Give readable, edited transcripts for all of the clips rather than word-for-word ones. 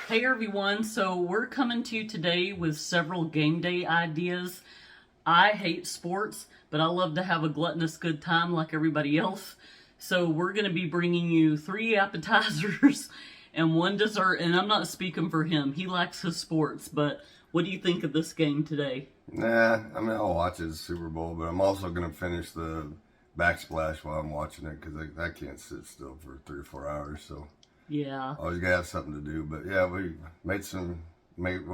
Hey everyone, so we're coming to you today with several game day ideas. I hate sports, but I love to have a gluttonous good time like everybody else. So we're going to be bringing you 3 appetizers and 1 dessert, and I'm not speaking for him. He likes his sports, but what do you think of this game today? Nah, I mean, I'll watch the Super Bowl, but I'm also going to finish the backsplash while I'm watching it because I can't sit still for 3 or 4 hours. So Yeah, always got to have something to do. But yeah, we'll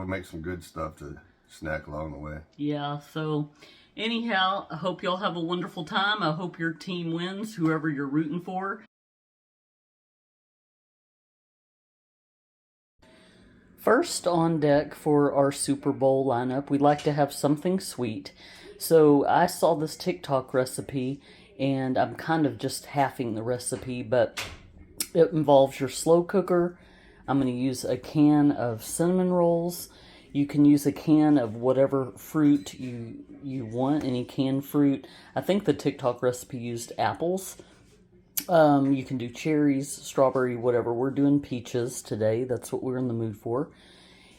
make some good stuff to snack along the way. yeah. So anyhow, I hope y'all have a wonderful time. I hope your team wins, whoever you're rooting for. First on deck for our Super Bowl lineup, we'd like to have something sweet. So I saw this TikTok recipe, and I'm kind of just halving the recipe, but it involves your slow cooker. I'm going to use a can of cinnamon rolls. You can use a can of whatever fruit you want, any canned fruit. I think the TikTok recipe used apples. You can do cherries, strawberry, whatever. We're doing peaches today. That's what we're in the mood for.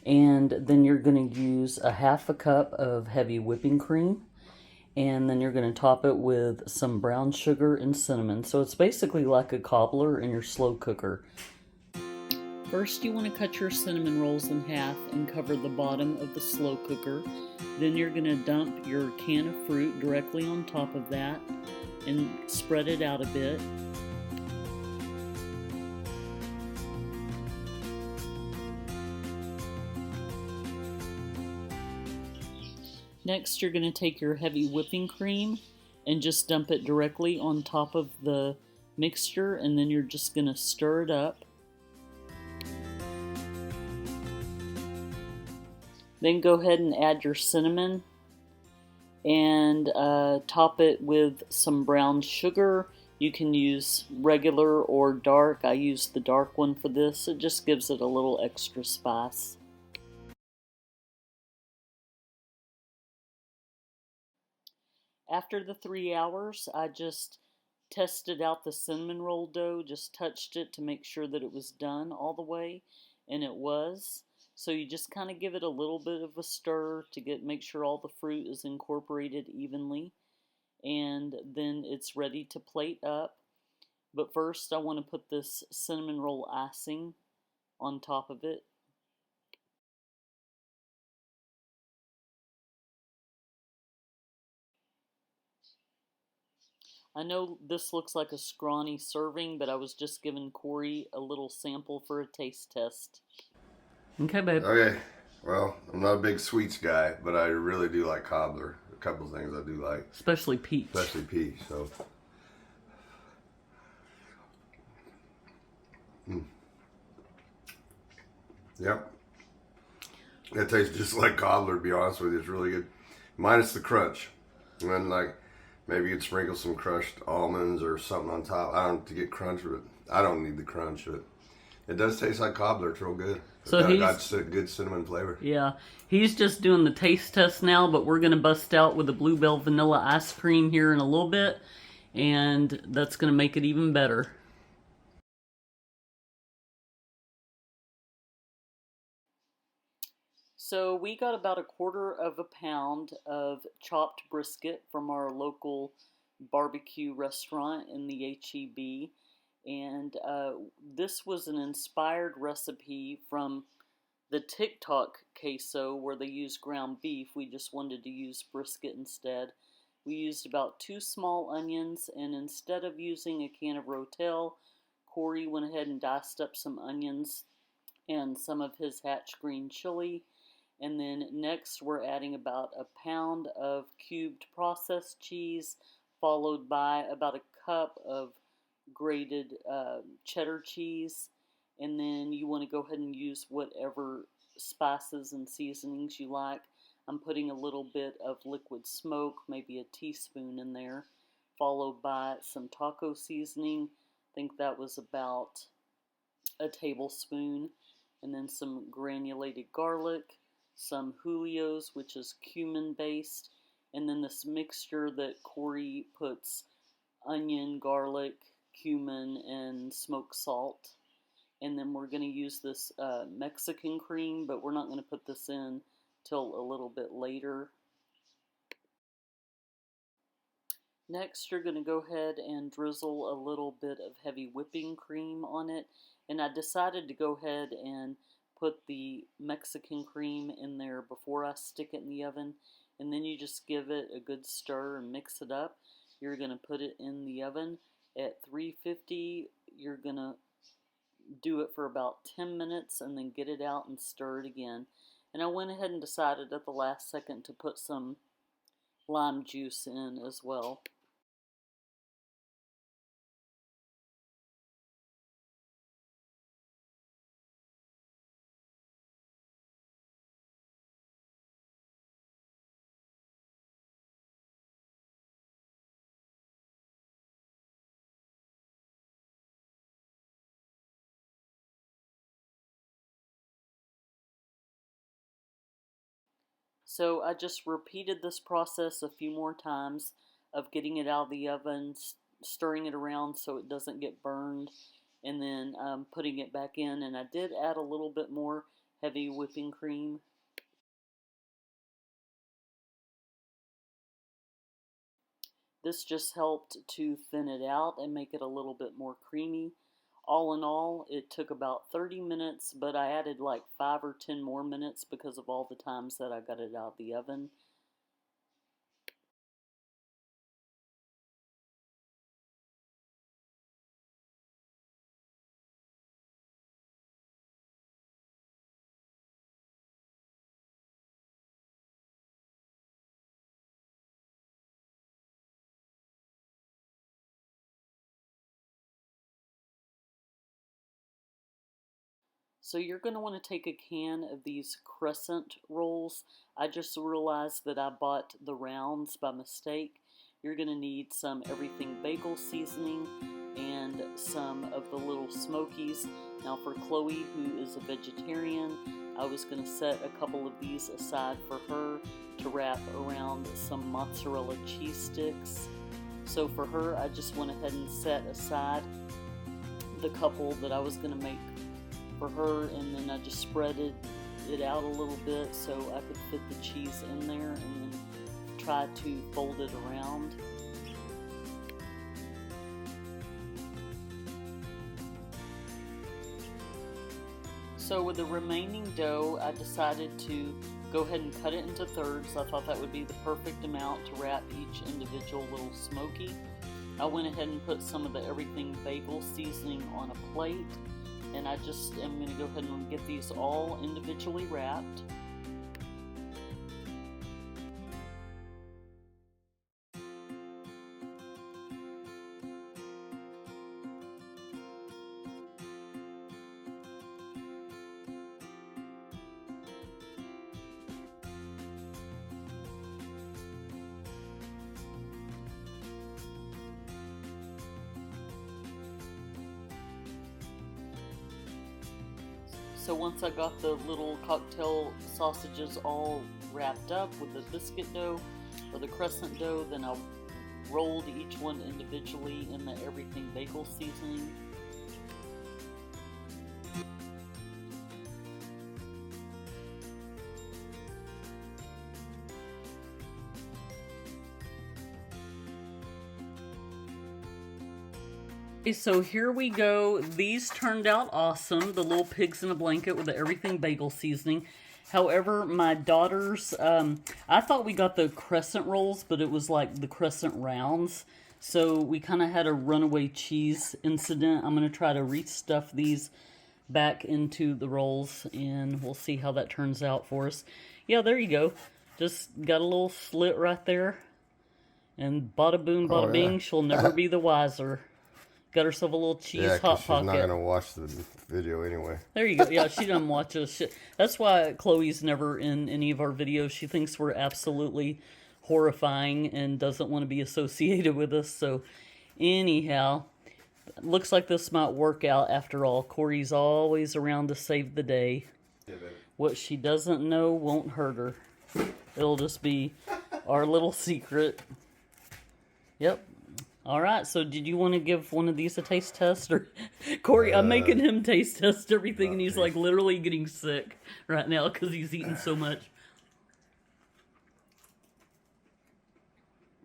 And then you're going to use a half a cup of heavy whipping cream. And then you're going to top it with some brown sugar and cinnamon. So it's basically like a cobbler in your slow cooker. First, you want to cut your cinnamon rolls in half and cover the bottom of the slow cooker. Then you're going to dump your can of fruit directly on top of that and spread it out a bit. Next, you're going to take your heavy whipping cream and just dump it directly on top of the mixture, and then you're just going to stir it up. Then go ahead and add your cinnamon and top it with some brown sugar. You can use regular or dark. I used the dark one for this. It just gives it a little extra spice. After the 3 hours, I just tested out the cinnamon roll dough, just touched it to make sure that it was done all the way, and it was. So you just kind of give it a little bit of a stir to make sure all the fruit is incorporated evenly, and then it's ready to plate up. But first I want to put this cinnamon roll icing on top of it. I know this looks like a scrawny serving, but I was just giving Corey a little sample for a taste test. Okay, babe. Okay, well, I'm not a big sweets guy, but I really do like cobbler. A couple things I do like, Especially peach. especially peach. So, yep, it tastes just like cobbler. To be honest with you, it's really good, minus the crunch. And then like maybe you'd sprinkle some crushed almonds or something on top. I don't to get crunch, but I don't need the crunch. But it does taste like cobbler. It's real good. So got good cinnamon flavor. Yeah, he's just doing the taste test now, but we're gonna bust out with the Bluebell vanilla ice cream here in a little bit, and that's gonna make it even better. So we got about 1/4 pound of chopped brisket from our local barbecue restaurant in the HEB. And this was an inspired recipe from the TikTok queso where they use ground beef. We just wanted to use brisket instead. We used about 2 small onions, and instead of using a can of Rotel, Corey went ahead and diced up some onions and some of his hatch green chili. And then next we're adding about 1 pound of cubed processed cheese, followed by about a cup of grated cheddar cheese. And then you want to go ahead and use whatever spices and seasonings you like. I'm putting a little bit of liquid smoke, maybe a teaspoon in there, followed by some taco seasoning. I think that was about a tablespoon. And then some granulated garlic, some Julios, which is cumin based, and then this mixture that Corey puts onion, garlic, cumin, and smoked salt. And then we're going to use this Mexican cream, but we're not going to put this in till a little bit later. Next, you're going to go ahead and drizzle a little bit of heavy whipping cream on it. And I decided to go ahead and put the Mexican cream in there before I stick it in the oven. And then you just give it a good stir and mix it up. You're going to put it in the oven at 350. You're going to do it for about 10 minutes and then get it out and stir it again. And I went ahead and decided at the last second to put some lime juice in as well. So I just repeated this process a few more times of getting it out of the oven, stirring it around so it doesn't get burned, and then putting it back in. And I did add a little bit more heavy whipping cream. This just helped to thin it out and make it a little bit more creamy. All in all, it took about 30 minutes, but I added like 5 or 10 more minutes because of all the times that I got it out of the oven. So you're going to want to take a can of these Crescent Rolls. I just realized that I bought the rounds by mistake. You're going to need some everything bagel seasoning and some of the little smokies. Now for Chloe, who is a vegetarian, I was going to set a couple of these aside for her to wrap around some mozzarella cheese sticks. So for her, I just went ahead and set aside the couple that I was going to make for her, and then I just spread it out a little bit so I could fit the cheese in there, and then try to fold it around. So with the remaining dough, I decided to go ahead and cut it into thirds. I thought that would be the perfect amount to wrap each individual little smoky. I went ahead and put some of the everything bagel seasoning on a plate. And I just am going to go ahead and get these all individually wrapped. So once I got the little cocktail sausages all wrapped up with the biscuit dough or the crescent dough, then I rolled each one individually in the everything bagel seasoning. So here we go. These turned out awesome. The little pigs in a blanket with the everything bagel seasoning. However, my daughters, I thought we got the crescent rolls, but it was like the crescent rounds. So we kind of had a runaway cheese incident. I'm going to try to restuff these back into the rolls, and we'll see how that turns out for us. Yeah, there you go. Just got a little slit right there. And bada boom, bada bing, she'll never be the wiser. Got herself a little cheese hot she's pocket. She's not going to watch the video anyway. There you go. Yeah, she doesn't watch us. That's why Chloe's never in any of our videos. She thinks we're absolutely horrifying and doesn't want to be associated with us. So anyhow, looks like this might work out after all. Corey's always around to save the day. Yeah, baby. What she doesn't know won't hurt her. It'll just be our little secret. Yep. All right, so did you want to give one of these a taste test? Or Corey, I'm making him taste test everything, and he's like literally getting sick right now because he's eating so much.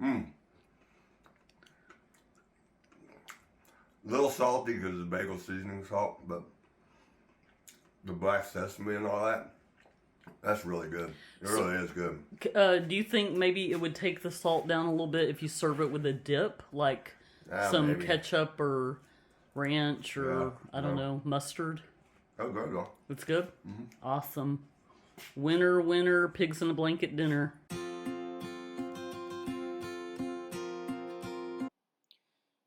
A little salty because of the bagel seasoning salt, but the black sesame and all that, that's really good. It really is good. Do you think maybe it would take the salt down a little bit if you serve it with a dip, like some maybe. ketchup or ranch or I don't know, mustard? Oh, good though. It's good? Mm-hmm. Awesome. Winner, winner, pigs in a blanket dinner.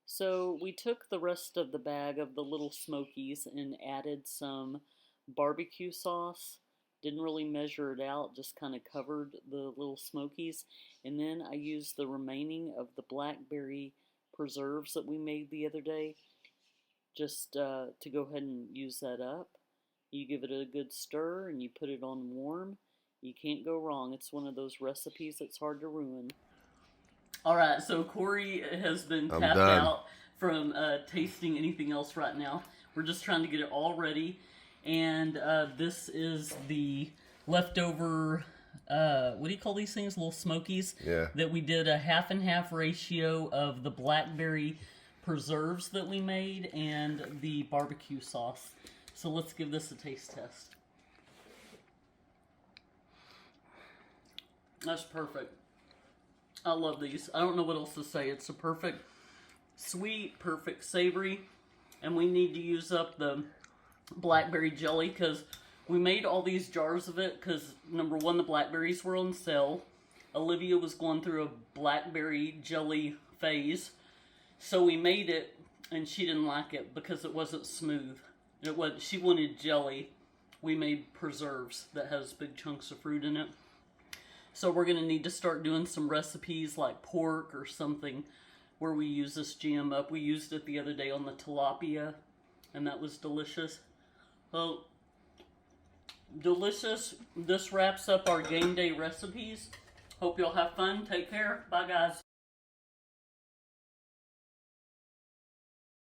So we took the rest of the bag of the little smokies and added some barbecue sauce. Didn't really measure it out, just kind of covered the little smokies. And then I used the remaining of the blackberry preserves that we made the other day, just to go ahead and use that up. You give it a good stir and you put it on warm. You can't go wrong. It's one of those recipes that's hard to ruin. All right, so Corey has been tapped out from tasting anything else right now. We're just trying to get it all ready. And this is the leftover, what do you call these things? Little smokies? Yeah. That we did a half and half ratio of the blackberry preserves that we made and the barbecue sauce. So let's give this a taste test. That's perfect. I love these. I don't know what else to say. It's a perfect sweet, perfect savory. And we need to use up the blackberry jelly because we made all these jars of it because, number one, the blackberries were on sale. Olivia was going through a blackberry jelly phase. So we made it and she didn't like it because it wasn't smooth. She wanted jelly. We made preserves that has big chunks of fruit in it. So we're going to need to start doing some recipes like pork or something where we use this jam up. We used it the other day on the tilapia, and that was delicious. Well, delicious. This wraps up our game day recipes. Hope y'all have fun. Take care. Bye, guys.